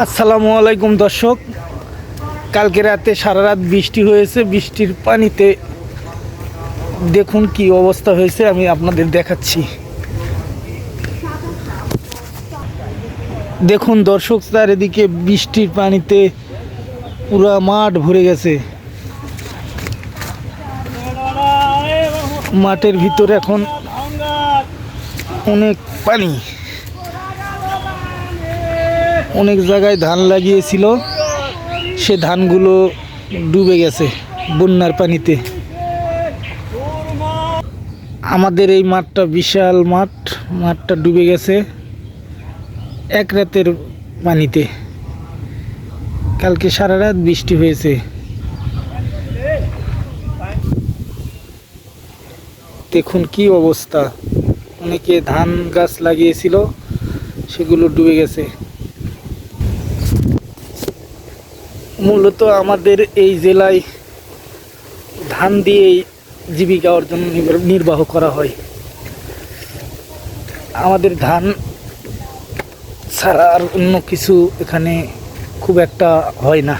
আসসালামু আলাইকুম দর্শক, কালকে রাতে সারা রাত বৃষ্টি হয়েছে। বৃষ্টির পানিতে দেখুন কি অবস্থা হয়েছে, আমি আপনাদের দেখাচ্ছি। দেখুন দর্শক, চারিদিকে বৃষ্টির পানিতে পুরা মাঠ ভরে গেছে। মাঠের ভিতরে এখন অনেক পানি। অনেক জায়গায় ধান লাগিয়েছিল, সে ধানগুলো ডুবে গেছে বন্যার পানিতে। আমাদের এই মাঠটা বিশাল মাঠ, মাঠটা ডুবে গেছে এক রাতের পানিতে। কালকে সারা রাত বৃষ্টি হয়েছে। দেখুন কি অবস্থা, অনেকে ধান গাছ লাগিয়েছিল, সেগুলো ডুবে গেছে। মূলত আমাদের এই জেলায় ধান দিয়েই জীবিকা অর্জন নির্বাহ করা হয়। আমাদের ধান ছাড়া আর অন্য কিছু এখানে খুব একটা হয় না।